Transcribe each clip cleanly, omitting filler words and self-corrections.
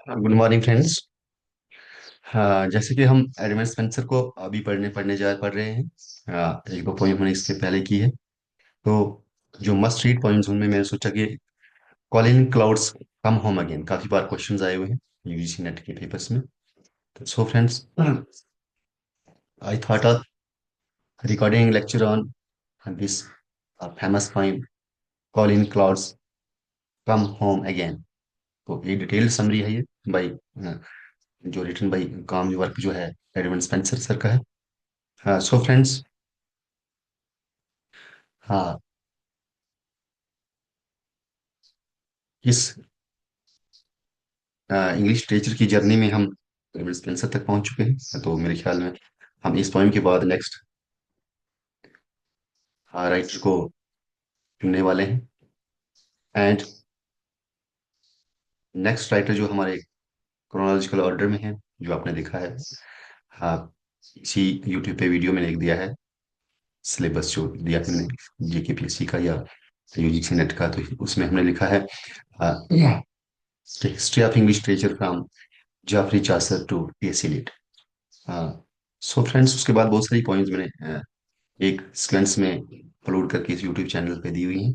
Good morning friends. हाँ, जैसे कि हम एडम स्पेंसर को अभी पढ़ रहे हैं। एक दो पोइम हमने इसके पहले की है। तो जो मस्ट रीड पोइम्स उनमें मैंने सोचा कि Colin clouds come home again, काफी बार क्वेश्चंस आए हुए हैं यूजीसी नेट के पेपर्स में। तो so friends, I thought of recording lecture on this famous poem Colin clouds come home again. तो ये डिटेल्ड समरी है ये, बाई जो रिटन बाई काम वर्क जो है एडमंड स्पेंसर सर का है। हाँ सो फ्रेंड्स, हाँ, इस इंग्लिश लिटरेचर की जर्नी में हम एडवर्ड स्पेंसर तक पहुंच चुके हैं। तो मेरे ख्याल में हम इस पोइम के बाद नेक्स्ट राइटर को चुनने वाले हैं। एंड नेक्स्ट राइटर जो हमारे क्रोनोलॉजिकल ऑर्डर में है, जो आपने देखा है, हाँ, इसी यूट्यूब पे वीडियो में लिख दिया है। सिलेबस जो दिया है मैंने जेकेपीएससी का या यूजीसी नेट का, तो उसमें हमने लिखा है history of English literature from Geoffrey Chaucer to PSC lit. हाँ, सो फ्रेंड्स, उसके बाद बहुत सारी पॉइंट्स मैंने एक सीक्वेंस में अपलोड करके इस यूट्यूब चैनल पे दी हुई हैं।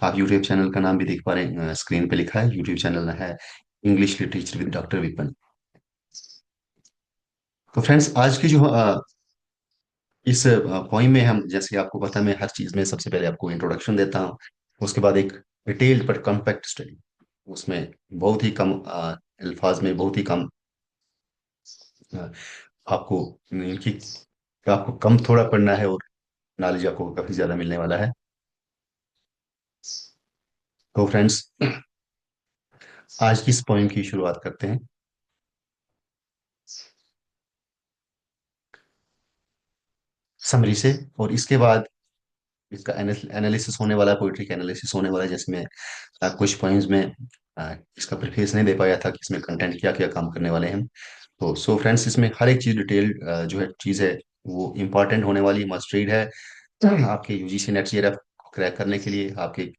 आप यूट्यूब चैनल का नाम भी देख पा रहे हैं, स्क्रीन पे लिखा है। यूट्यूब चैनल है English literature with doctor weapon. तो फ्रेंड्स, आज की जो इस पोइम में हम, जैसे आपको पता है, मैं हर चीज में सबसे पहले आपको इंट्रोडक्शन देता हूँ। उसके बाद एक डिटेल्ड बट कॉम्पैक्ट स्टडी, उसमें बहुत ही कम अल्फाज में बहुत ही कम अ, आपको इनकी आपको कम थोड़ा पढ़ना है और नॉलेज आपको काफी ज्यादा मिलने वाला है। तो फ्रेंड्स, आज की इस पोइम की शुरुआत करते हैं समरी से। और इसके बाद इसका एनालिसिस होने वाला है, पोइट्री का एनालिसिस होने वाला है। जैसे मैं कुछ पॉइंट्स में इसका प्रीफेस नहीं दे पाया था कि इसमें कंटेंट क्या क्या काम करने वाले हैं। तो सो फ्रेंड्स, इसमें हर एक चीज डिटेल जो है चीज है वो इम्पोर्टेंट होने वाली मस्ट रीड है। आपके यूजीसी नेट जेआरएफ को क्रैक करने के लिए, आपके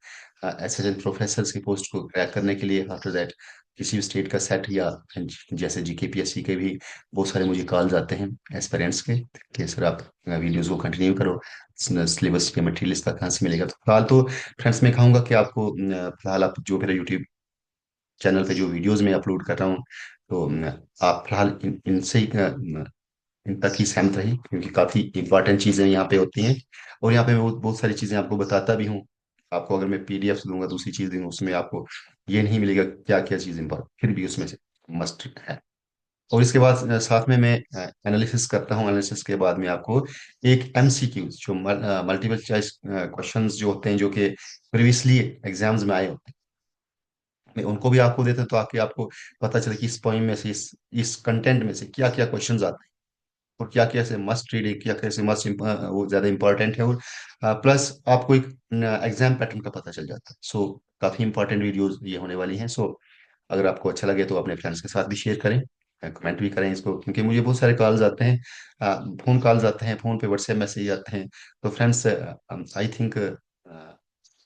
एसएसएल प्रोफेसर की पोस्ट को क्रैक करने के लिए, आफ्टर दैट किसी भी स्टेट का सेट, या जैसे जीकेपीएससी के भी बहुत सारे मुझे कॉल्स आते हैं एस्पिरेंट्स के कि सर आप वीडियोस को कंटिन्यू करो, सिलेबस के मटेरियल इसका कहाँ से मिलेगा। तो फिलहाल तो फ्रेंड्स मैं कहूँगा कि आपको फिलहाल आप जो मेरा यूट्यूब चैनल पे जो वीडियोस मैं अपलोड कर रहा हूँ, तो आप फिलहाल इनसे ही इन तक ही सहमत रही, क्योंकि काफ़ी इंपॉर्टेंट चीज़ें यहाँ पे होती हैं। और यहाँ पे मैं बहुत बहुत सारी चीज़ें आपको बताता भी हूँ। आपको अगर मैं पीडीएफ दूंगा, दूसरी चीज़ दूंगा, उसमें आपको ये नहीं मिलेगा क्या क्या चीज़ इंपॉर्टेंट, फिर भी उसमें से मस्ट है। और इसके बाद साथ में मैं एनालिसिस करता हूँ। एनालिसिस के बाद में आपको एक एमसीक्यूज, जो मल्टीपल चॉइस क्वेश्चंस जो होते हैं, जो कि प्रीवियसली एग्जाम्स में आए होते हैं, मैं उनको भी आपको देता हूँ, तो आके आपको पता चले कि इस पोइम में से, इस कंटेंट में से क्या क्या क्वेश्चंस आते हैं, और क्या क्या ऐसे मस्ट रीड है, क्या कैसे मस्ट वो ज्यादा इंपॉर्टेंट है। और प्लस आपको एक एग्जाम पैटर्न का पता चल जाता है। सो काफी इंपॉर्टेंट वीडियोस ये होने वाली हैं। सो अगर आपको अच्छा लगे तो अपने फ्रेंड्स के साथ भी शेयर करें, कमेंट भी करें इसको, क्योंकि मुझे बहुत सारे कॉल्स आते हैं, फोन कॉल्स आते हैं, फोन पे व्हाट्सएप मैसेज आते हैं। तो फ्रेंड्स, आई थिंक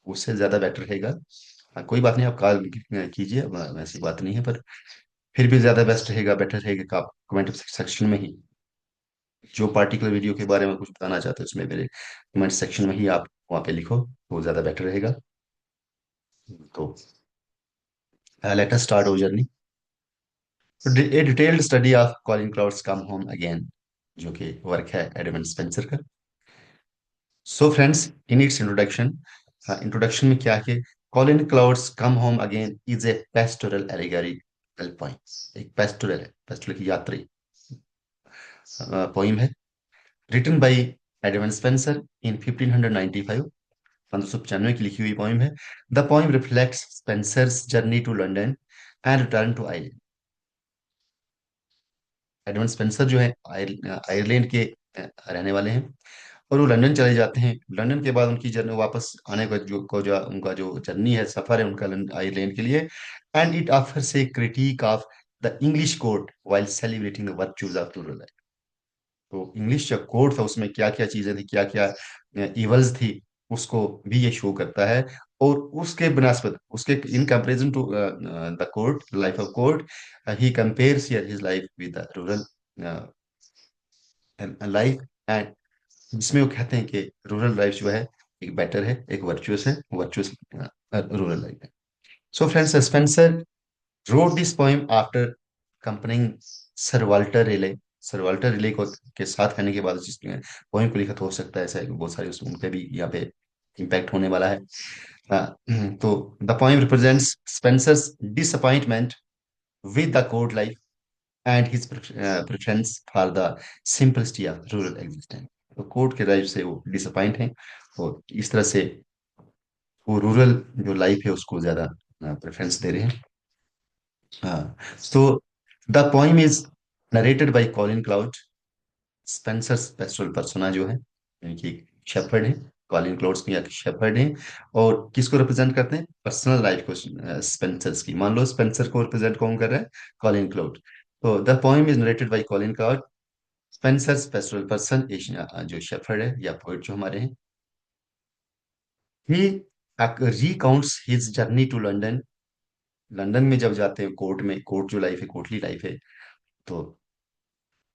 उससे ज्यादा बेटर रहेगा, कोई बात नहीं आप कॉल कीजिए, ऐसी बात नहीं है, पर फिर भी ज्यादा बेस्ट रहेगा, बेटर रहेगा कि आप कमेंट सेक्शन में ही जो पार्टिकुलर वीडियो के बारे में कुछ बताना चाहते हो, उसमें मेरे कमेंट सेक्शन में ही आप वहाँ पे लिखो, वो ज़्यादा बेटर रहेगा। तो let us start our journey, a detailed study of Colin clouds come home again, जो कि वर्क है एडमंड स्पेंसर का। So friends, in its introduction, introduction में क्या है, Colin clouds come home again is a pastoral allegorical poem. एक pastoral है, pastoral की यात्री पोइम है, written by Edmund Spenser in 1595, 1595 की लिखी हुई पोइम है। The poem reflects Spenser's journey to London and return to Ireland. Edmund Spenser जो है आयरलैंड के रहने वाले हैं, और वो लंदन चले जाते हैं। लंदन के बाद उनकी जर्नी वापस आने का जो उनका जो जर्नी है, सफर है उनका आयरलैंड के लिए। And it offers A critic of the English court while celebrating the virtues of rural. तो इंग्लिश जो कोड था उसमें क्या क्या चीजें थी, क्या क्या इवल्स थी, उसको भी ये शो करता है। और उसके बनस्बत उसके in comparison to the court life of court, he compares his life with the rural life, and जिसमें वो कहते हैं कि रूरल लाइफ जो है एक बेटर है, एक वर्चुअस है, वर्चुअस रूरल लाइफ है. So friends, Spencer wrote this poem after accompanying sir Walter relay. Sir Walter relay को के साथ रहने के बाद जिसने पोएम को लिखा, तो हो सकता है ऐसा है कि बहुत सारे उसमें उनके भी यहाँ पे इम्पैक्ट होने वाला है. तो the poem represents Spencer's disappointment with the court life and his preference for the simplicity of rural existence. तो कोर्ट के लाइफ से वो डिसअपॉइंट हैं, और इस तरह से वो रूरल जो लाइफ है उसको ज्यादा प्रेफरेंस दे रहे हैं. हाँ. तो the poem is narrated by Colin Clout. Spenser's pastoral persona जो है, यानी कि शेफर्ड है, कॉलिन क्लाउड्स की या शेफर्ड है, और किसको रिप्रेजेंट करते हैं? पर्सनल लाइफ को. स्पेंसर्स की, मान लो स्पेंसर को रिप्रेजेंट कौन कर रहा है? Colin Clout. तो the poem is narrated by Colin Clout. Spenser's pastoral person, जो शेफर्ड है या पोइट जो हमारे हैं, he recounts his journey to London. London में जब जाते हैं कोर्ट में, कोर्ट जो लाइफ है, कोर्टली लाइफ है, तो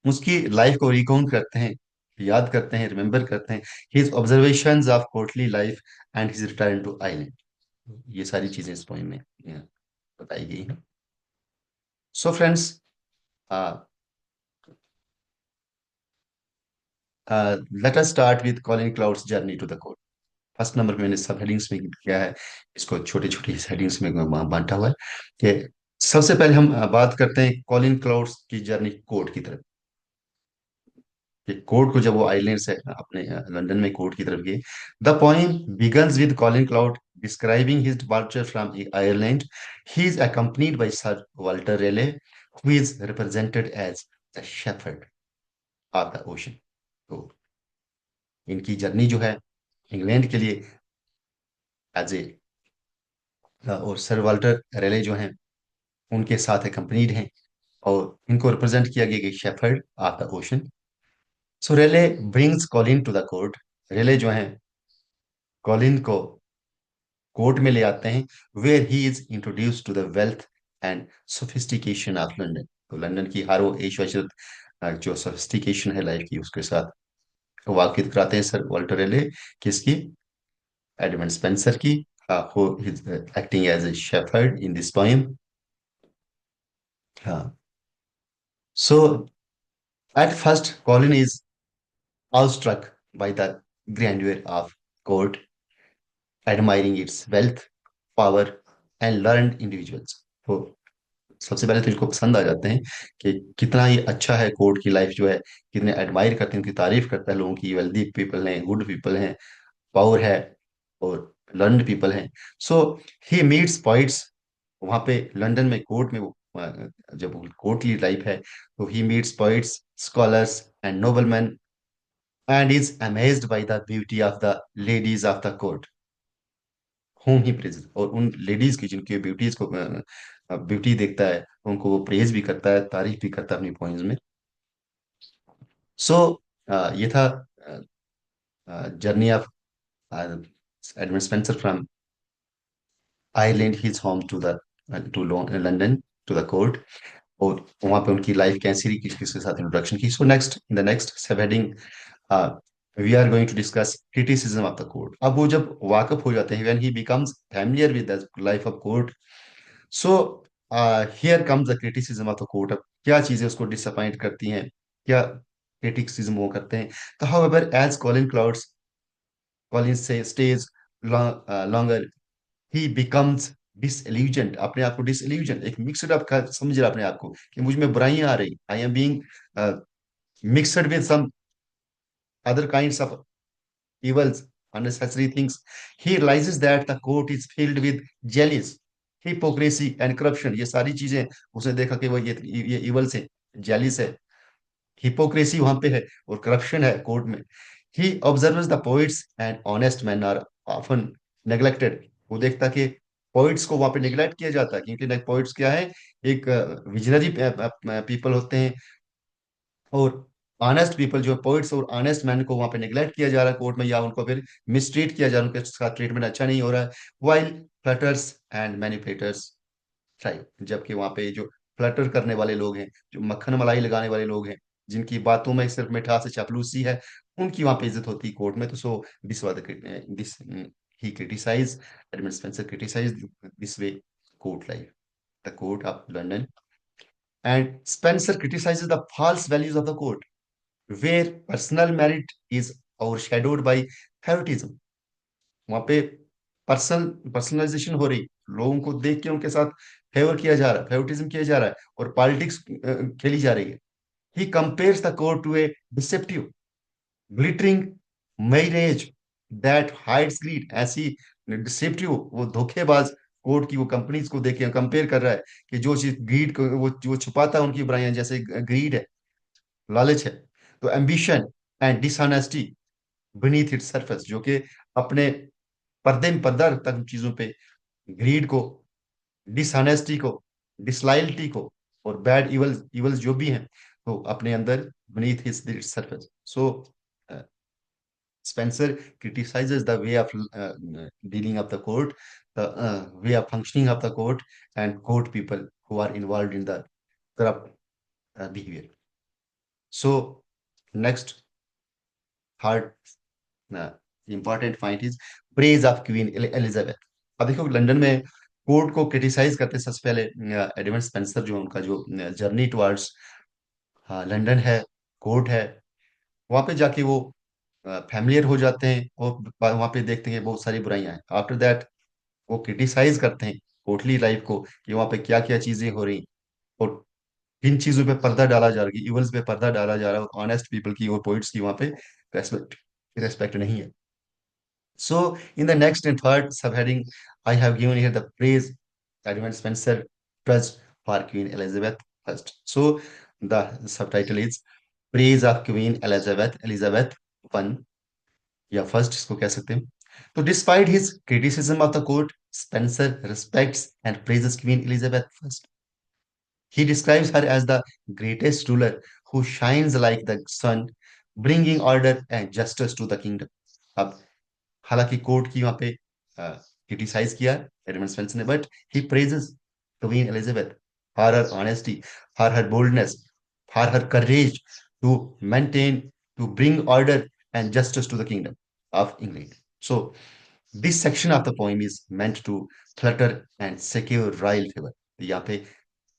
उसकी लाइफ को रिकाउंट करते हैं, याद करते हैं, रिमेम्बर करते हैं his observations of courtly life and his return to island. ये सारी चीजें इस पोइम में बताई गई हैं. So friends, let us start with Colin Clout's journey to the court. First number पे मैंने सब हेडिंग्स में किया है, इसको छोटी छोटी हेडिंग्स में बांटा हुआ है कि सबसे पहले हम बात करते हैं कॉलिन क्लाउड्स की जर्नी कोर्ट की तरफ. कि कोर्ट को जब वो आइलैंड से अपने लंदन में कोर्ट की तरफ गए. The poem begins with Colin cloud describing his departure from Ireland. He is accompanied by sir Walter Rayleigh, who is represented as the shepherd of the ocean. तो इनकी जर्नी जो है इंग्लैंड के लिए एज ए, और sir Walter रेले जो हैं उनके साथ accompanied हैं, और इनको रिप्रेजेंट किया गया कि shepherd of the ocean. So Raleigh brings Colin to the court. Raleigh जो हैं कॉलिन को कोर्ट में ले आते हैं, where he is introduce to the wealth and sophistication of London. तो लंदन की हर वो ऐश वशरत, जो सोफिस्टिकेशन है लाइफ की, उसके साथ वाकिफ कराते हैं सर वॉल्टर रेले. किसकी? एडमंड स्पेंसर की, who is acting as a shepherd in this poem. हाँ. So at first Colin is awestruck by the grandeur of court, admiring its wealth, power, and learned individuals. तो सबसे पहले तो इसको पसंद आ जाते हैं कि कितना ही अच्छा है कोर्ट की लाइफ जो है, कितने एडमायर करते हैं, उनकी तारीफ करता है लोगों की, वेल्दी पीपल हैं, गुड पीपल हैं, पावर है, और लर्नड पीपल हैं. सो ही मीट्स पॉइट्स. वहां पे लंदन में कोर्ट में वो जब कोर्ट की लाइफ है, तो he meets poets, scholars and nobleman, and is amazed by the beauty of the ladies of the court whom he praises. और उन लेडीज की जिनकी ब्यूटीज को ब्यूटी देखता है, उनको वो प्रेज भी करता है, तारीफ भी करता है अपनी पोइम्स में. सो ये था journey of Edmund Spenser from Ireland his home to the to London to the court. और वहां पे उनकी लाइफ कैसी रही, किस किसके साथ इंट्रोडक्शन की. So next, in the next subheading, we are going to discuss criticism of the court. अब वो जब वाकफ हो जाते हैं, when he becomes familiar with the life of court, so here comes the criticism of the court. अब क्या चीजें उसको डिसअपॉइंट करती हैं, क्या क्रिटिसिज्म वो करते हैं. तो however as Colin Clout's, Colin से stays longer, he becomes disillusion. अपने आप को डिसइल्यूजन, एक मिक्सड अप का समझ रहा अपने आप को कि मुझ में बुराइयां आ रही, I am being mixed with some other kinds of evils, unnecessary things. He realizes that the court is filled with jealous, hypocrisy and corruption. ये सारी चीजें उसने देखा कि वो ये evils है, jealous है, hypocrisy वहां पे है, और corruption है कोर्ट में. He observes the poets and honest men are often neglected. वो देखता कि पोइट्स को वहां पे नेग्लेक्ट किया जाता है, क्योंकि पोइट्स क्या है, एक विजनरी पीपल होते हैं, और ऑनेस्ट पीपल जो पोइट्स और ऑनेस्ट मैन को वहां पे निगलेक्ट किया जा रहा है कोर्ट में, या उनको फिर मिसट्रीट किया जा रहा है, उनके साथ ट्रीटमेंट अच्छा नहीं हो रहा है, while flutters and manipulators thrive. जबकि वहां पे जो फ्लटर करने वाले लोग हैं, जो मक्खन मलाई लगाने वाले लोग हैं, जिनकी बातों में सिर्फ मिठास से चापलूसी है, उनकी वहां पे इज्जत होती है कोर्ट में। तो so this was this he criticize, Edmund Spenser criticize this way court life, the court of London, and Spenser criticizes the false values of the court, where personal merit is overshadowed by favoritism। वहां पे personalisation हो रही, लोगों को देख के उनके साथ फेवर किया जा रहा है, फेवरिटिज्म किया जा रहा है, और पॉलिटिक्स खेली जा रही है। He compares the court to a deceptive glittering marriage that hides greed. ऐसी डिसेप्टिव, वो धोखेबाज कोर्ट की वो कंपनीज को देख के कंपेयर कर रहा है कि जो चीज ग्रीड को वो छुपाता है उनकी बुराइयां, जैसे ग्रीड है, लालच है, तो ambition and dishonesty beneath its surface, जो कि अपने पर्दे में पर्दा रखता है उन चीजों पे, ग्रीड को, डिसऑनेस्टी को, डिसलॉयल्टी को, और बैड इवल्स इवल्स जो भी हैं, तो अपने अंदर beneath his surface. So Spencer criticizes the way of dealing of the court, the way of functioning of the court, and court people who are involved in the corrupt behavior. So, next, third important point is praise of Queen Elizabeth। अब देखो London में court को criticise करते हैं सबसे पहले Edmund Spenser, जो उनका जो जर्नी टुवर्ड्स लंदन है, कोर्ट है, वहां पे जाके वो फैमिलियर हो जाते हैं, और वहां पे देखते हैं बहुत सारी बुराइयां हैं। आफ्टर दैट वो क्रिटिसाइज करते हैं कोर्टली लाइफ को, कि वहां पे क्या क्या चीजें हो रही, और किन चीजों पे पर्दा डाला जा रहा है, इवल्स पे पर्दा डाला जा रहा है, और ऑनेस्ट पीपल की और पोइट्स की वहां पे रेस्पेक्ट रेस्पेक्ट नहीं है। So, in the next and third subheading, I have given here the praise Edmund Spencer Trust for Queen Elizabeth first. So, the subtitle is Praise of Queen Elizabeth one, या first इसको कह सकते हैं। तो despite his criticism of the court, Spencer respects and praises Queen Elizabeth first. He describes her as the greatest ruler who shines like the sun, bringing order and justice to the kingdom। अब हालांकि court की वहां पे criticize किया Edmund Spenser ने, but he praises Queen Elizabeth for her honesty, for her boldness, for her courage to maintain, to bring order and justice to the kingdom of England. So this section of the poem is meant to flatter and secure royal favour. यहाँ पे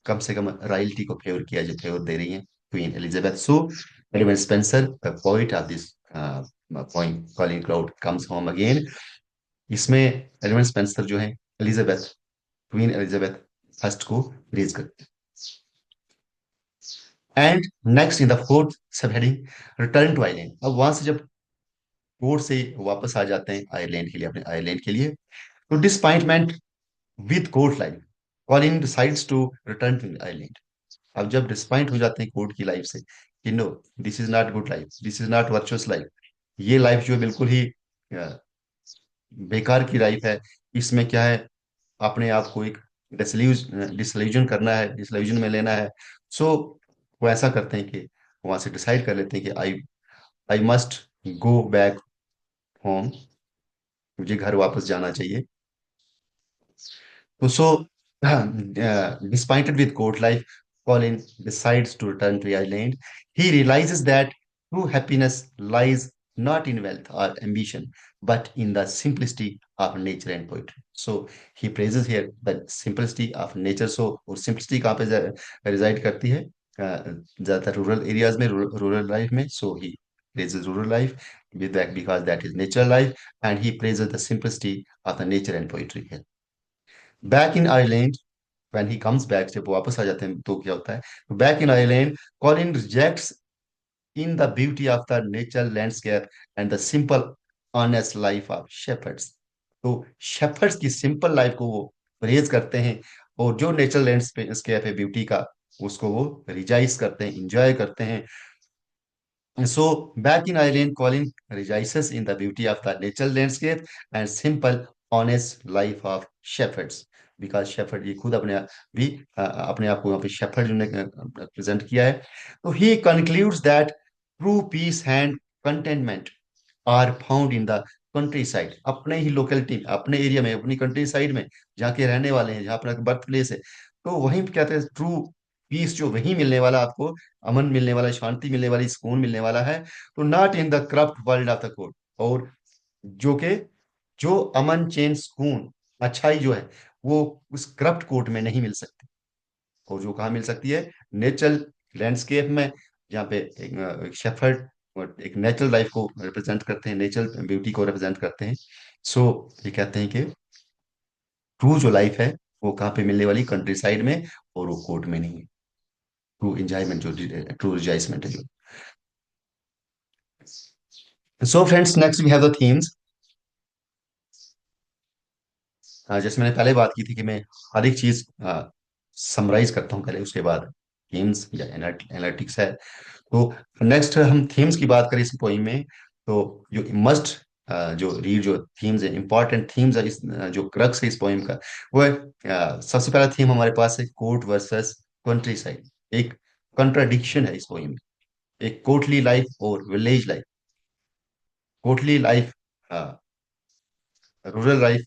कम से कम royalty को favour किया, जो favour दे रही है queen Elizabeth. So Edmund Spenser the poet of this poem calling crowd comes home again, इसमें Edmund Spenser जो है एलिजाबेथ, क्वीन एलिजाबेथ फर्स्ट को रेज करते हैं। And next in the fourth सब हेडिंग, रिटर्न टू आइलैंड। अब वहां से जब कोर्ट से वापस आ जाते हैं आयरलैंड के लिए, अपने आयरलैंड के लिए, तो disappointment with court life, Colin decides to return to Ireland. अब जब डिसअपॉइंट हो जाते हैं कोर्ट की लाइफ से, कि no, this is not good life, this is not virtuous life, ये लाइफ जो है बिल्कुल ही बेकार की लाइफ है, इसमें क्या है, अपने आप को एक डिसल्यूजन करना है, डिसल्यूजन में लेना है। सो वो ऐसा करते हैं कि वहां से डिसाइड कर लेते हैं कि I I must go back home, मुझे घर वापस जाना चाहिए। So, disappointed with court life, Colin decides to return to Ireland. He realizes that true happiness lies not in wealth or ambition, but in the simplicity of nature and poetry. So, he praises here the simplicity of nature. So, और simplicity कहाँ पे reside करती है? ज्यादातर rural areas में, rural life में। So, he praises rural life with that because that is natural life, and he praises the simplicity of the nature and poetry here. Back in Ireland, when he comes back, जब वो वापस आ जाते हैं तो क्या होता है, back in Ireland Colin rejects in the beauty of the nature landscape and the simple honest life of shepherd's. तो शेफर्ड्स की सिंपल लाइफ को वो परहेज करते हैं, और जो नेचर लैंडस्केप है ब्यूटी का, उसको वो रिजाइज करते हैं, इंजॉय करते हैं। So back in Ireland, Colin rejoices in the beauty of the natural landscape and simple, honest life of shepherds. Because shepherd ये खुद अपने भी अपने आप को यहाँ पे shepherd ने प्रेजेंट किया है। तो he concludes that true peace and contentment are found in the countryside, अपने ही लोकेलिटी, अपने एरिया में, अपनी कंट्री साइड में, जहाँ के रहने वाले हैं, जहाँ अपना बर्थ प्लेस है, तो वहीं पे कहते हैं ट्रू पीस जो वहीं मिलने वाला आपको, अमन मिलने वाला, शांति मिलने वाली, सुकून मिलने वाला है, तो not in the corrupt world of the court. और जो के जो अमन चैन सुकून अच्छाई जो है वो उस करप्ट कोर्ट में नहीं मिल सकती। और जो कहाँ मिल सकती है, नेचुरल लैंडस्केप में, जहाँ पे एक शेफर्ड और एक नेचुरल लाइफ को रिप्रेजेंट करते हैं, नेचुरल ब्यूटी को रिप्रेजेंट करते हैं। सो ये कहते हैं कि ट्रू जो लाइफ है वो कहाँ पे मिलने वाली, कंट्री साइड में, और वो कोर्ट में नहीं है। ट्रू एंजॉयमेंट जो, ट्रू रिजॉयसमेंट है जो। So friends, next we have the themes. जैसे मैंने पहले बात की थी कि मैं हर एक चीज समराइज करता हूँ पहले, उसके बाद थीम्स या एनालिटिक्स है। तो नेक्स्ट हम थीम्स की बात करें इस पोइम में, तो जो मस्ट जो रीड जो थीम्स है, इंपॉर्टेंट थीम्स है, इस जो क्रक्स है इस पोइम का, वो है सबसे पहला थीम हमारे पास है कोर्ट वर्सेस कंट्री साइड। एक कंट्राडिक्शन है इस पोइम में, एक कोर्टली लाइफ और village life, courtly life, rural life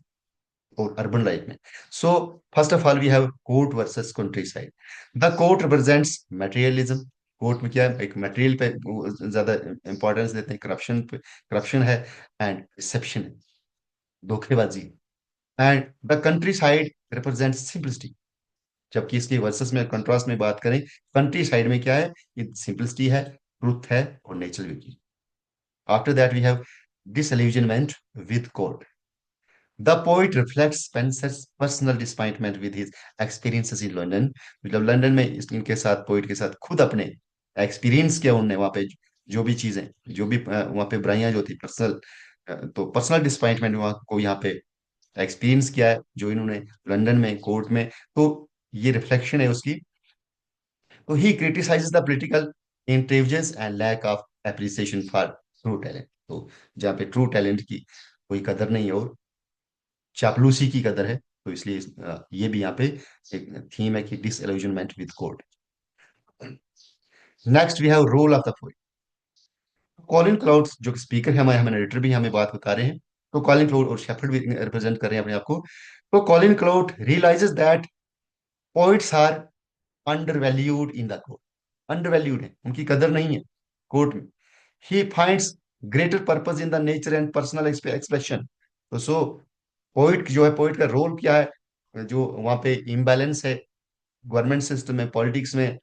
और अर्बन लाइफ में। So first of all we have court versus countryside. The court represents materialism. Court में क्या है, एक मटेरियल पे वो ज्यादा इंपॉर्टेंस देते हैं, करप्शन पे, करप्शन है, एंड डिसेप्शन है, धोखेबाजी। And the country side represents simplicity. जबकि इसके वर्सेस में, कंट्रास्ट में बात करें, कंट्री साइड में क्या है, ये सिंपलिसिटी है, ट्रुथ है और natural beauty. After that we have disillusionment with court. The poet reflects Spencer's personal disappointment with his experiences in London. मतलब लंदन में इनके साथ, पोइट के साथ खुद अपने एक्सपीरियंस किया उनने वहाँ पे, जो भी चीजें, जो भी वहाँ पे बुराइयां जो थी पर्सनल, तो पर्सनल डिसअपॉइंटमेंट वहाँ को यहाँ पे एक्सपीरियंस किया है जो इन्होंने लंदन में कोर्ट में। तो ये रिफ्लेक्शन है उसकी। तो he criticizes the political intelligence and lack of appreciation for true talent. तो जहाँ पे ट्रू टैलेंट की कोई कदर नहीं है और चापलूसी की कदर है, तो इसलिए ये भी यहाँ पे एक थीम है कि disillusionment with court. Next we have role of the poet. Colin Clout जो स्पीकर है हमारे, हमें नरेटर भी हमें बात बता रहे हैं, तो कॉलिन क्लाउड और शेफर्ड भी रिप्रेजेंट कर रहे हैं अपने आप को। तो Colin Clout realises that poets are undervalued in the court. Undervalued है, उनकी कदर नहीं है कोर्ट में। He finds greater purpose in the nature and personal expression. तो सो पोइट जो है, पोइट का रोल क्या है, जो वहां पे इम्बैलेंस है गवर्नमेंट सिस्टम में, पॉलिटिक्स में,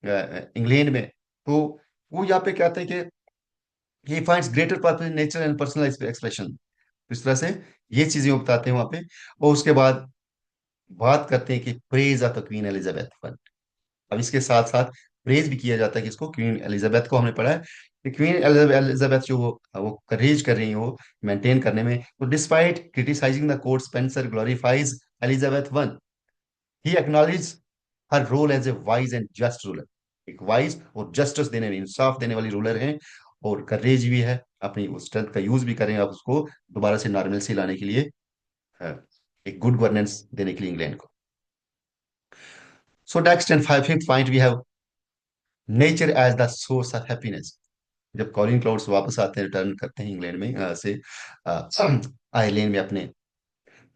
इंग्लैंड में, तो वो यहाँ पे कहते हैं कि ही finds greater purpose in nature and personal expression. इस तरह से ये चीजें वो बताते हैं वहां पे। और उसके बाद बात करते हैं कि praise of the queen Elizabeth. अब इसके साथ साथ प्रेज भी किया जाता है कि इसको, क्वीन एलिजाबेथ को हमने पढ़ा है कि क्वीन एलिजाबेथ जो वो करेज कर रही है वो मेंटेन करने में। तो despite criticising the court, Spenser glorifies Elizabeth one. He acknowledge her role as a wise and just ruler. एक वाइज और जस्टिस देने में, इंसाफ देने वाली रूलर है, और करेज भी है, अपनी उस स्ट्रेंथ का यूज भी करें आप उसको दोबारा से नॉर्मल लाने के लिए, अ, एक गुड गवर्नेंस देने के लिए इंग्लैंड को। So next and fifth point we have nature as the source of happiness. जब कॉलिन क्लाउड्स वापस आते हैं, रिटर्न करते हैं इंग्लैंड में, से आयरलैंड में अपने,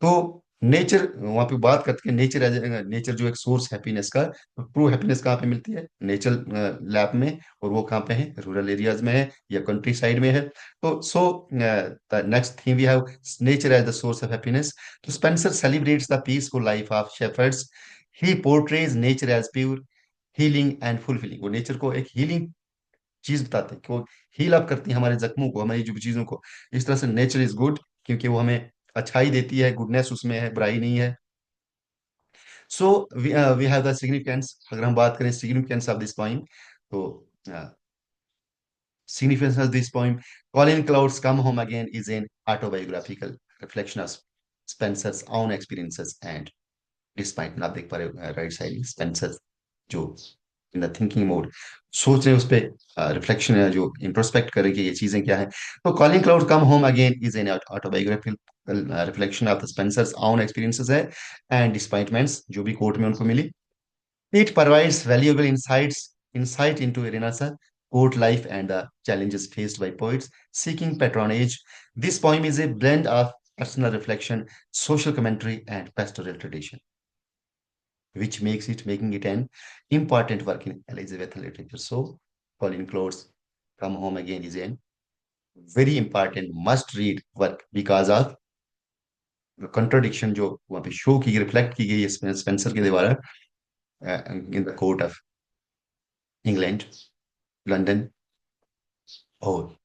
तो नेचर वहां पे बात करते हैं, नेचर एज, नेचर जो एक सोर्स हैप्पीनेस का। तो ट्रू हैप्पीनेस कहाँ पे मिलती है, नेचर लैब में, और वो कहाँ पे है, रूरल एरियाज में है या कंट्री साइड में है। तो so the next theme we have nature as the source of happiness. तो Spenser celebrates the peaceful life of shepherds. He portrays nature as pure, healing and fulfilling. वो nature को एक हीलिंग चीज बताते हैं कि वो हील अप करती है हमारे जख्मों को, हमारी जो भी चीजों को। इस तरह से नेचर इज गुड, क्योंकि वो हमें अच्छाई देती है, गुडनेस उसमें है, बुराई नहीं है। So we have the significance. अगर हम बात करें सिग्निफिकेंस ऑफ दिस पोइम, तो significance of this poem, Colin Cloud's Come Home Again is an autobiographical reflection of Spencer's own experiences and despite ना देख पा रहे राइट साइड, स्पेंसर जो इन द थिंकिंग मोड, सोच रहे हैं, उस पर रिफ्लेक्शन है, जो इंट्रोस्पेक्ट करें कि ये चीजें क्या है। तो Colin Clout come home again is an autobiographical reflection of the Spenser's own experiences है एंड डिसअपॉइंटमेंट्स जो भी कोर्ट में उनको मिली। It provides valuable insight into arena sir court life and the challenges faced by poets seeking patronage. This poem is a blend of personal reflection, social commentary, and pastoral tradition, which makes it making it an important work in Elizabethan literature. So, Colin Cloud's Come Home Again is a very important must-read work because of contradiction जो वहाँ पे show की reflect की गई है Spencer के द्वारा इन the court of England London. और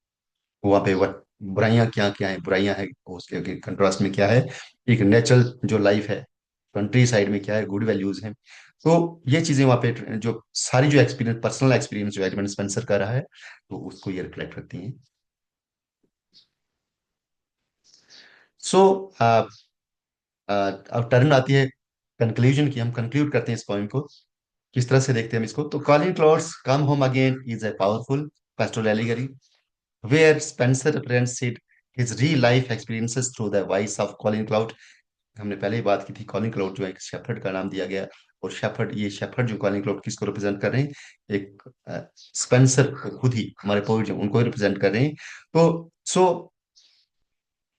वहाँ पे वह बुराइयां क्या क्या है, बुराइयां है, उसके कंट्रास्ट में क्या है, एक नेचुरल जो लाइफ है कंट्री साइड में क्या है, गुड वैल्यूज हैं। तो ये चीजें वहाँ पे जो सारी जो एक्सपीरियंस पर्सनल एक्सपीरियंस जो एडमंड स्पेंसर का रहा है तो उसको ये रिफ्लेक्ट करती हैं। सो अब टर्न आती है कंक्लूजन की, हम कंक्लूड करते हैं इस पॉइंट को, किस तरह से देखते हैं हम इसको। तो Colin Clouts come home again is a powerful pastoral allegory where Spencer represents his real life experiences through the voice of Colin Cloud। हमने पहले ही बात की थी, कॉलिन क्लाउड जो है एक शेफर्ड का नाम दिया गया, और शेफर्ड, ये शेफर्ड जो कॉलिन क्लाउड किसको रिप्रेजेंट कर रहे हैं, एक स्पेंसर को खुद ही, हमारे पोइट जो उनको रिप्रेजेंट कर रहे हैं। तो सो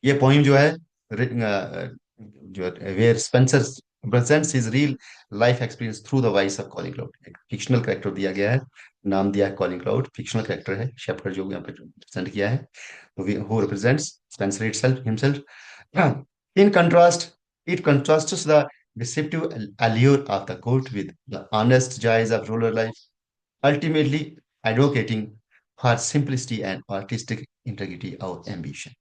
ये पोइम जो है जो where Spenser presents his real life experience through the voice of Colin Clout, एक फिक्शनल कैरेक्टर दिया गया है, नाम दिया है कॉलिन क्लाउड, फिक्शनल कैरेक्टर है शेफर्ड जो यहाँ पे रिप्रेजेंट किया है, who represents Spencer itself himself. In contrast, it contrasts the deceptive allure of the court with the honest joys of rural life, ultimately advocating for simplicity and artistic integrity of ambition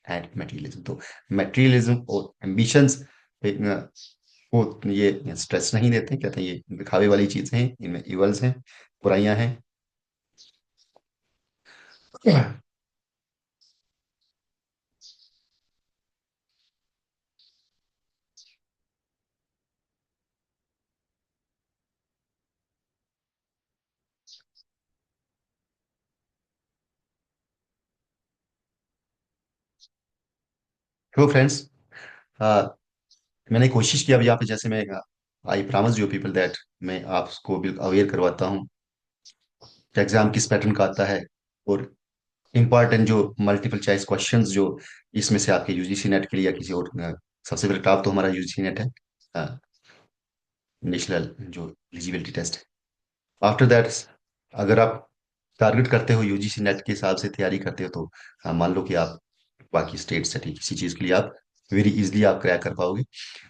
and materialism। तो materialism और ambitions पे, को ये stress नहीं देते, कहते हैं ये दिखावे वाली चीजें हैं, इनमें इवल्स हैं, बुराइयां हैं। तो फ्रेंड्स, मैंने कोशिश की अब यहाँ पे, जैसे मैं I promise you people that मैं आपको भी अवेयर करवाता हूँ कि एग्जाम किस पैटर्न का आता है, और इम्पॉर्टेंट जो मल्टीपल चॉइस क्वेश्चंस जो इसमें से आपके यूजीसी नेट के लिए या किसी और सबसे पहले टॉप तो हमारा यूजीसी नेट है, नेशनल जो एलिजिबिलिटी टेस्ट है। आफ्टर दैट, अगर आप टारगेट करते हो यूजीसी नेट के हिसाब से तैयारी करते हो तो मान लो कि आप बाकी स्टेट से ठीक किसी चीज के लिए आप वेरी इजिली आप क्रैक कर पाओगे।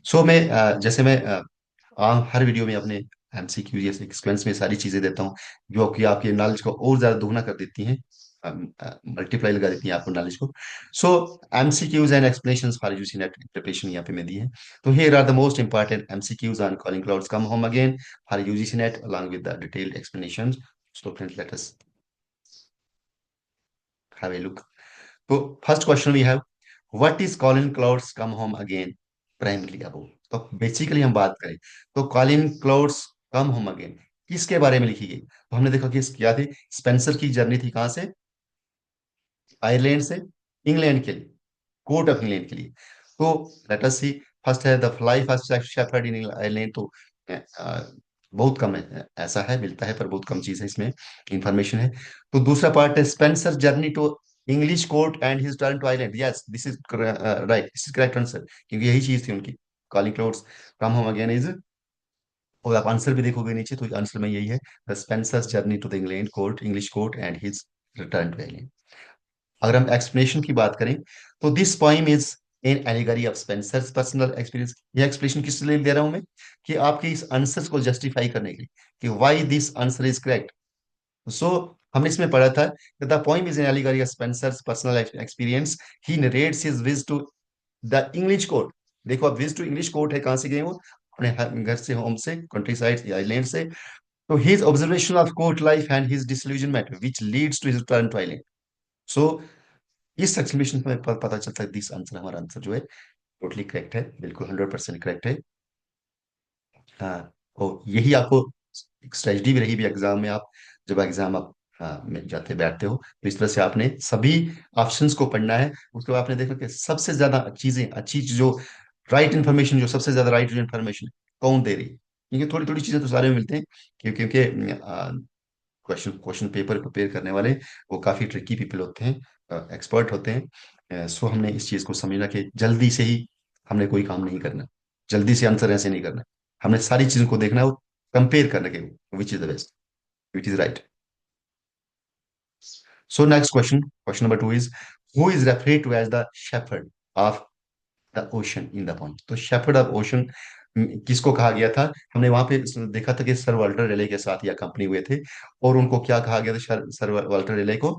सो मैं जैसे मैं हर वीडियो में अपने एमसीक्यू जैसे सीक्वेंस में सारी चीजें देता हूँ जो कि आपके नॉलेज को और ज्यादा दोगुना कर देती हैं, मल्टीप्लाई लगा देती हैं आपको नॉलेज को। So MCQs and explanations for UG NET preparation यहाँ पे मैं दी है। तो here are the most important MCQs on Colin clouds come home again for UGC NET along with the detailed explanations। So friends, let us have a look। तो first question we have, what is Colin clouds come home again primary above. तो basically हम बात करें तो Colin clouds come home again किसके बारे में लिखी गई, तो हमने देखा कि क्या थी, स्पेंसर की जर्नी थी कहाँ से, आयरलैंड से इंग्लैंड के लिए, कोर्ट ऑफ इंग्लैंड के लिए। तो लेट अस सी, फर्स्ट है the life of shepherd in Ireland. तो बहुत कम है, ऐसा है मिलता है पर बहुत कम चीज है इसमें इंफॉर्मेशन है। तो दूसरा पार्ट है Spenser journey to English court and his turn to island. Yes, this is right, this is correct answer, क्योंकि यही चीज थी उनकी, Colin clouds come home again is. और आप आंसर भी देखोगे नीचे तो आंसर में यही है, the Spenser's journey to the England court, English court and his return to island. अगर हम एक्सप्लेनेशन की बात करें तो this poem is in allegory of Spenser's personal experience. ये एक्सप्लेनेशन किस लिए दे रहा हूं मैं, कि आपके इस आंसर्स को जस्टिफाई करने के लिए कि why this answer is correct. So हमने इसमें पढ़ा था कि the poem is in allegory of Spenser's personal experience, he narrates his visit to the English court. देखो अब विज टू इंग्लिश कोर्ट है, कहां से गए वो, अपने घर से, होम से, कंट्री साइड आइलैंड से। तो his observation of court life and his disillusionment which leads to his return to island। So इस एक्सप्लेनेशन में पता चलता है दिस आंसर, हमारा आंसर जो है टोटली करेक्ट है, बिल्कुल 100% करेक्ट है। हाँ, और यही आपको एक स्ट्रेटजी भी रही भी एग्जाम में, आप जब एग्जाम आप में जाते बैठते हो तो इस तरह से आपने सभी ऑप्शंस को पढ़ना है। उसके बाद आपने देखा कि सबसे ज्यादा चीजें अच्छी जो राइट इन्फॉर्मेशन, जो सबसे ज्यादा राइट इन्फॉर्मेशन कौन दे रही है, क्योंकि थोड़ी थोड़ी चीजें तो सारे में मिलते हैं, क्योंकि क्वेश्चन क्वेश्चन पेपर प्रिपेयर करने वाले वो काफी ट्रिकी पीपल होते हैं, एक्सपर्ट होते हैं। सो हमने इस चीज को समझना कि जल्दी से ही हमने कोई काम नहीं करना, जल्दी से आंसर ऐसे नहीं करना, हमने सारी चीजों को देखना और कंपेयर करने के which is the best, which is right. So next question, question number two is, who is referred to as the shepherd of the ocean in the point. तो शेफर्ड ऑफ ओशन किसको कहा गया था? हमने वहां पे देखा था कि सर वाल्टर रेले के साथ या कंपनी हुए थे, और उनको क्या कहा गया था? सर वाल्टर रेले को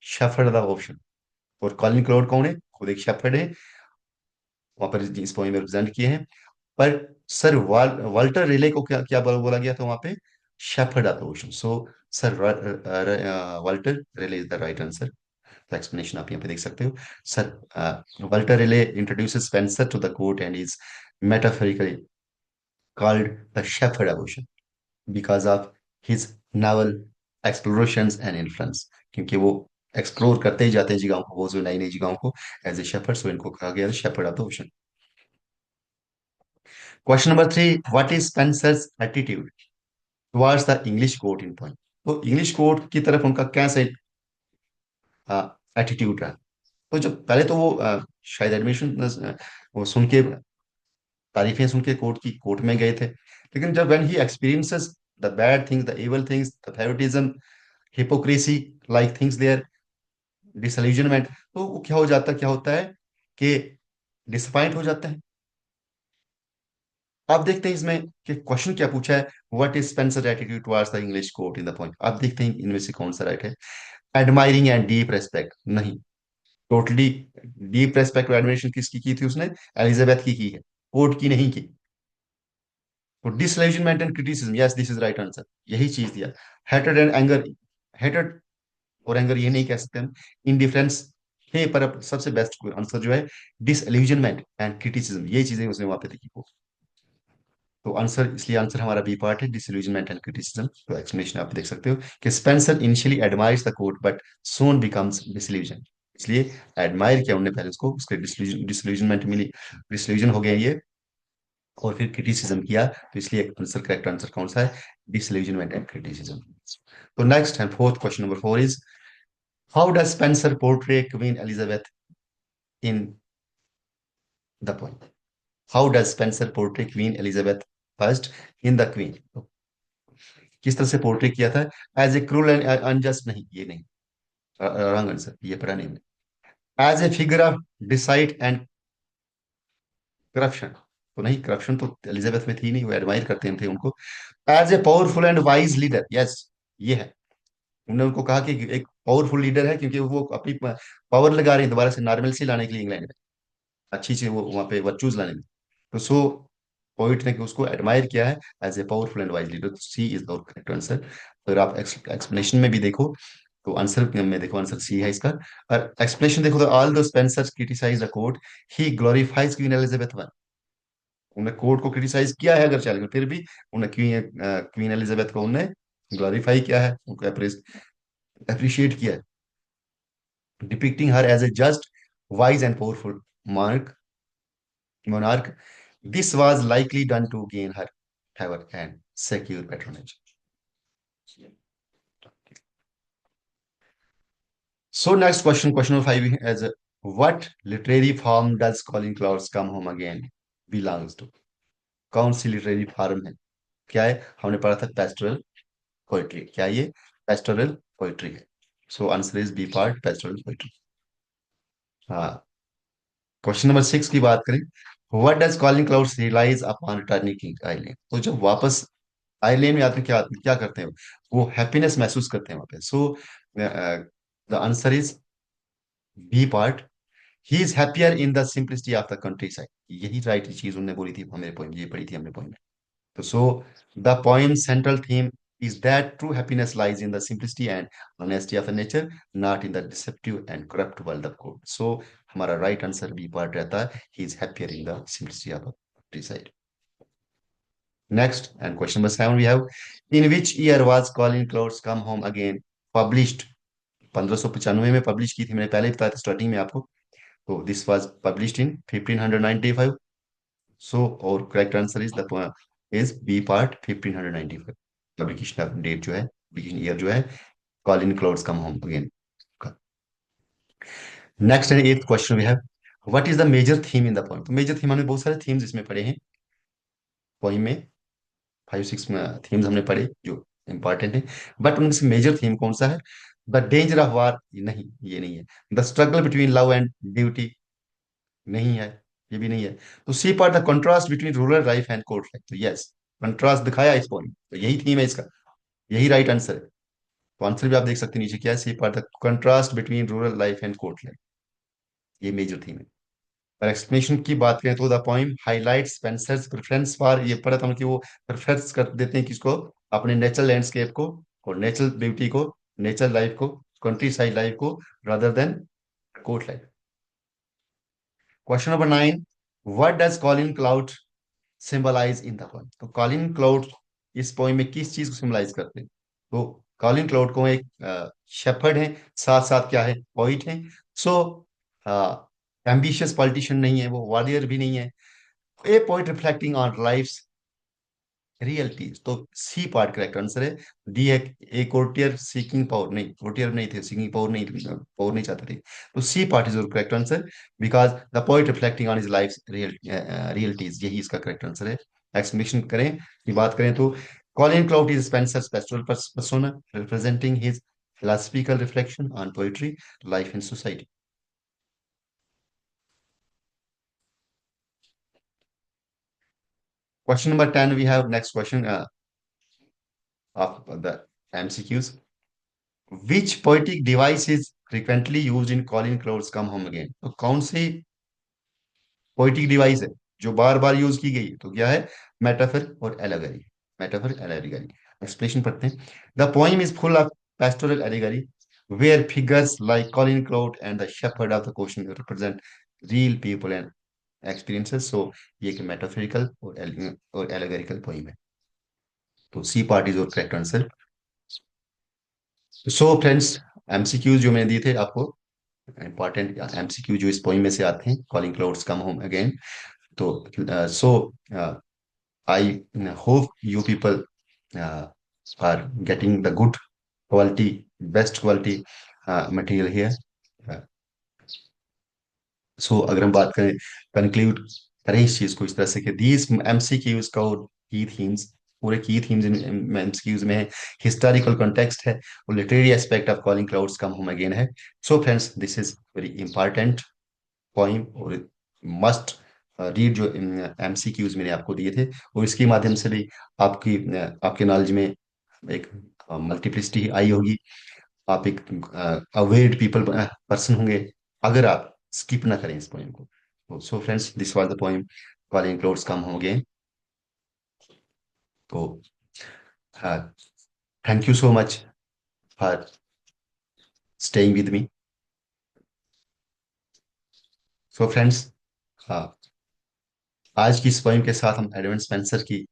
शेफर्ड ऑफ ओशन। और कॉलिन क्लाउड कौन है? खुद एक शेफर्ड है, वहां पर इस पॉइंट में रिप्रेजेंट किए हैं। पर सर वाल्टर रेले को क्या क्या बोला गया था वहां पे? Shepherd of the ocean. So Sir Walter Raleigh is the right answer. तो एक्सप्लेनेशन आप यहाँ पे देख सकते हो। Sir Walter Raleigh introduces Spenser to the court and is metaphorically called the shepherd of ocean because of his naval explorations and influence, क्योंकि वो explore करते ही जाते हैं जगहों को, वो जो नई नई जगहों को, एज ए शेफर्ड, सो इनको कहा गया shepherd of the ocean. Question number three, what is Spencer's attitude towards the English court in point. तो इंग्लिश कोर्ट की तरफ उनका कैसे एटीट्यूड रहा? तो जब पहले तो वो शायद एडमिशन वो सुन के, तारीफें सुन के कोर्ट में गए थे, लेकिन जब when he experiences the bad things, the evil things, the favouritism, hypocrisy like things there, disillusionment, तो वो क्या हो जाता, क्या होता है कि डिसअपॉइंट हो जाता है। आप देखते हैं इसमें कि क्वेश्चन क्या पूछा है, what is Spencer attitude towards the English court in the point. आप देखते हैं इनमें से कौन सा राइट है? एडमायरिंग एंड डीप रेस्पेक्ट नहीं, टोटली डीप रेस्पेक्ट और एडमिरेशन किसकी की थी उसने? एलिजाबेथ की है, कोर्ट की नहीं की। तो disillusionment and criticism, yes this is right answer, यही चीज दिया। हेटेड एंड एंगर, हेटेड और एंगर ये नहीं कह सकते हम, इंडिफरेंस है, पर अब सबसे बेस्ट आंसर जो है डिसल्यूजनमेंट एंड क्रिटिसिज्म, ये चीजें उसने वहां पे देखी को। तो आंसर, इसलिए आंसर हमारा बी पार्ट है, डिसल्यूजनमेंट एंड क्रिटिसिज्म। तो एक्सप्लेनेशन आप देख सकते हो कि Spencer initially admires the court but Son becomes disillusion, इसलिए एडमायर किया उन्होंने पहले उसको, उसके डिसल्यूजनमेंट मिली, डिसल्यूजन हो गया ये, और फिर क्रिटिसिज्म किया, तो इसलिए आंसर, करेक्ट आंसर कौन सा है? Disillusionment and criticism. तो next and fourth question number four is, how does Spenser portray Queen Elizabeth in the point. How does Spenser portray Queen Elizabeth first in the queen. किस तरह से portray किया था? As a cruel and unjust, नहीं ये नहीं, wrong answer, ये पढ़ा नहीं मैंने। As a figure of deceit and corruption, तो नहीं, करप्शन तो एलिजाबेथ में थी नहीं, वो एडमायर करते थे उनको। As a powerful and wise leader, yes ये है। उन्होंने उनको कहा कि एक पावरफुल लीडर है, क्योंकि वो अपनी पावर लगा रहे हैं दोबारा से नॉर्मल से लाने के लिए इंग्लैंड में, अच्छी चीज वो वहां पे वर्चूज लाने में। तो सो पोइट ने कि उसको एडमायर किया है as a powerful and wise leader, C is the correct answer. अगर आप एक्सप्लेनेशन में भी देखो, तो आंसर में देखो, आंसर सी है इसका। और एक्सप्लेनेशन देखो, तो although Spenser's criticize the court, he glorifies Queen Elizabeth one. उन्हें कोर्ट को क्रिटिसाइज किया है अगर चलेगा, फिर भी उन्हें क्वीन एलिजाबेथ को उन्हें ग्लोरीफाई किया है, उनको अप्रिशिएट किया है, depicting her as a just, wise and powerful mark monarch. This was likely done to gain her favor and secure patronage. So next question, question number five is, what literary form does Calling Clouds Come Home Again belongs to? कौन सी literary form है? क्या है? हमने पढ़ा था pastoral poetry, क्या ये pastoral poetry है? So answer is B part, pastoral poetry. हाँ, क्वेश्चन नंबर सिक्स की बात करें, what does Colin Clout's realise upon returning king island. तो जब वापस आइलैंड में आते हैं, क्या क्या करते हैं? वो हैप्पीनेस महसूस करते हैं वहां पे। So the answer is B part, he is happier in the simplicity of the countryside. यही राइट चीज उन्होंने बोली थी हमें, पोइम ये पढ़ी थी हमने पोइम में। तो so the poem central theme is that true happiness lies in the simplicity and honesty of a nature, not in the deceptive and corrupt world of code. So हमारा राइट आंसर बी पार्ट रहता है, he is happier in the simplicity of a countryside. Next and question number seven we have, in which year was Calling Clouds Come Home Again published? 1595 में publish की थी, मैंने पहले ही बताया था starting में आपको। तो this was published in 1595। So और correct answer is the is B part 1595, publication date जो है ईयर जो है Colin clouds come home again का। Next and eighth question we have, what is the major theme in the poem? तो major theme हमने बहुत सारे themes इसमें पढ़े हैं पोइम में, 5 6 थीम्स हमने पढ़े जो इंपॉर्टेंट है, बट उनमें से मेजर थीम कौन सा है? द डेंजर ऑफ वार, नहीं ये नहीं है। The struggle between love and duty, नहीं है, ये भी नहीं है। तो C part the contrast between rural life and court life, तो यस कंट्रास्ट दिखाया इस पॉइंट, तो यही थीम है इसका, यही राइट आंसर है। तो आंसर भी आप देख सकते हैं नीचे क्या है, C part the contrast between rural life and court life, ये मेजर थीम है। और एक्सप्लेनेशन की बात करें तो the poem highlight Spenser's preference for, ये पढ़ा था हम कि वो प्रेफरेंस कर देते हैं किसको, अपने नेचुरल लैंडस्केप को और नेचुरल ब्यूटी को, नेचुरल लाइफ को, कंट्री साइड लाइफ को, rather than court life. Question number 9, what does Colin Clout symbolise in the poem? तो कॉलिन क्लाउड इस पोइम में किस चीज को सिंबलाइज करते हैं? तो कॉलिन क्लाउड को एक शेफर्ड है, साथ साथ क्या है, पोइट है। सो एम्बिशियस पॉलिटिशियन नहीं है वो, वॉरियर भी नहीं है, a poet reflecting on life's realities. तो सी पार्ट करेक्ट आंसर है। डी है ए कोर्टियर सीकिंग पावर, नहीं कोर्टियर नहीं थे, सीकिंग पावर नहीं, पावर नहीं चाहते थे। तो C part is your correct answer, because the poet reflecting on his life realities, यही इसका करेक्ट आंसर है। एक्सप्लेनेशन करें की बात करें तो Colin cloud is Spencer's pastoral persona representing his philosophical reflection on poetry, life and society. Question number 10, we have next question of the MCQs. Which poetic device is frequently used in Colin Cloud's Come Home Again? तो कौन सी poetic device है जो बार बार use की गई? तो क्या है, metaphor और एलेगरी, मेटाफर एलेगरी। एक्सप्लेनेशन पढ़ते हैं। The poem is full of pastoral allegory where figures like Colin Cloud and the shepherd of the ocean represent real people and experiences. So ये एक मेटाफरिकल और एलेगरिकल पोइम है। तो C part is your correct answer. So friends, MCQs जो मैंने दिए थे आपको, इंपॉर्टेंट एमसीक्यू जो इस पोइम में से आते हैं, Colin clouds come home again. तो so I hope you people are getting the good quality, best quality material here. So अगर हम बात करें, कंक्लूड करें इस चीज को इस तरह से कि दीज एमसीक्यूज का की थीम्स, पूरे की थीम्स एमसीक्यूज में है, हिस्टोरिकल कॉन्टेक्स्ट है और literary aspect of Colin clouds come home again है। So friends, this is very important point और मस्ट रीड जो एमसीक्यूज मैंने आपको दिए थे, और इसके माध्यम से भी आपके नॉलेज में एक मल्टीप्लिसिटी आई होगी। आप एक अवेयर्ड पीपल पर्सन होंगे अगर आप स्किप ना करें इस पोएम को। So friends, this was the poem Colin clouds come home again. तो thank you so much for staying with me. So friends, आज की इस पोइम के साथ हम एडवेंट स्पेंसर की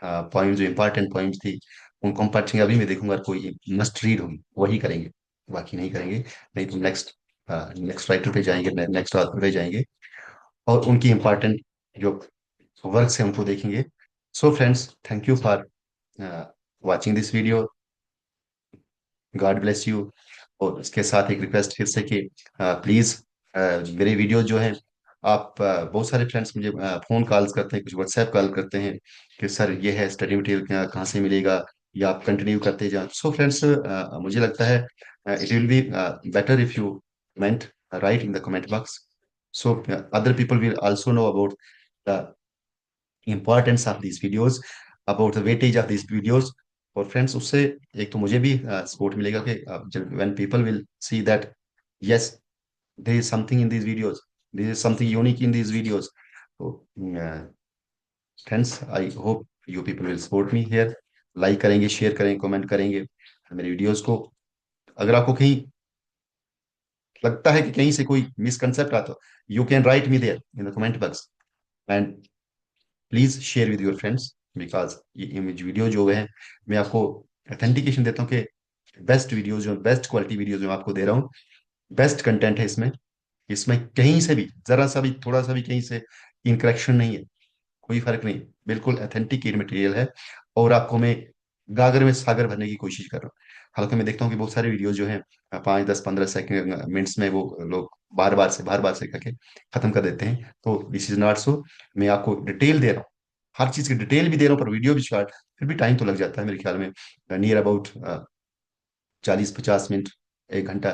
पोइम जो इंपॉर्टेंट पोइम्स थी उनको हम पढ़ेंगे। अभी मैं देखूंगा कोई मस्ट रीड होगी वही करेंगे, बाकी नहीं करेंगे। नहीं तो नेक्स्ट नेक्स्ट राइटर पे जाएंगे, नेक्स्ट ऑथर पे जाएंगे और उनकी इंपॉर्टेंट जो वर्क्स हैं उनको देखेंगे। So friends, thank you for watching this video. God bless you. और इसके साथ एक रिक्वेस्ट फिर से कि प्लीज मेरे वीडियो जो है आप बहुत सारे फ्रेंड्स मुझे फोन कॉल्स करते हैं, कुछ व्हाट्सएप कॉल करते हैं कि सर ये है स्टडी मटेरियल कहाँ से मिलेगा, या आप कंटिन्यू करते जाएं। सो फ्रेंड्स, मुझे लगता है it will be better if you comment, right in the comment box, so other people will also know about the importance of these videos, about the weightage of these videos। और friends, उससे एक तो मुझे भी support मिलेगा कि जब when people will see that yes, there is something in these videos, there is something unique in these videos। तो friends, I hope you people will support me here, like करेंगे, शेयर करेंगे, comment करेंगे मेरे videos को। अगर आपको कहीं लगता है कि कहीं से कोई मिसकंसेप्ट आता, you can write me there in the comment box and please share with your friends, because ये इमेज वीडियो जो है मैं आपको ऑथेंटिकेशन देता हूँ कि बेस्ट वीडियो जो, बेस्ट क्वालिटी वीडियो जो मैं आपको दे रहा हूँ, बेस्ट कंटेंट है इसमें। इसमें कहीं से भी जरा सा भी थोड़ा सा भी कहीं से इनकरेक्शन नहीं है, कोई फर्क नहीं, बिल्कुल ऑथेंटिक मटेरियल है। और आपको मैं गागर में सागर भरने की कोशिश कर रहा हूँ। हालांकि मैं देखता हूँ कि बहुत सारे वीडियोस जो हैं 5, 10, 15 सेकंड मिनट्स में वो लोग बार बार से करके खत्म कर देते हैं। तो दिस इज नॉट सो। मैं आपको डिटेल दे रहा हूँ, हर चीज की डिटेल भी दे रहा हूँ, पर वीडियो भी शॉर्ट। फिर भी टाइम तो लग जाता है मेरे ख्याल में, नियर अबाउट 40, 50 मिनट, 1 घंटा,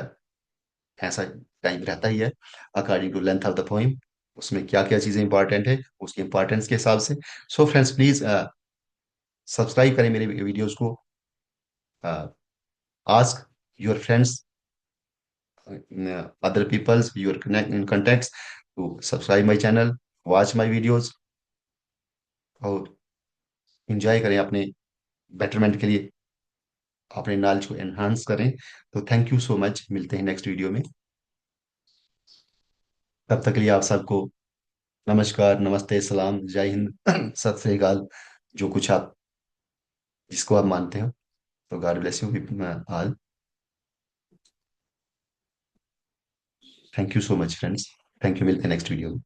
ऐसा टाइम रहता ही है, according to length of the poem. उसमें क्या क्या चीजें इंपॉर्टेंट है उसकी इंपॉर्टेंस के हिसाब से। सो फ्रेंड्स, प्लीज सब्सक्राइब करें मेरे वीडियोस को, ask your friends, other people's your contacts to subscribe my channel, watch my videos, और इंजॉय करें अपने बेटरमेंट के लिए, अपने नॉलेज को एनहांस करें। तो थैंक यू सो मच, मिलते हैं नेक्स्ट वीडियो में। तब तक के लिए आप सबको नमस्कार, नमस्ते, सलाम, जय हिंद, सत श्री अकाल, जो कुछ आप जिसको आप मानते हो। तो God bless you all. Thank you so much friends. Thank you, मिलते हैं नेक्स्ट वीडियो में।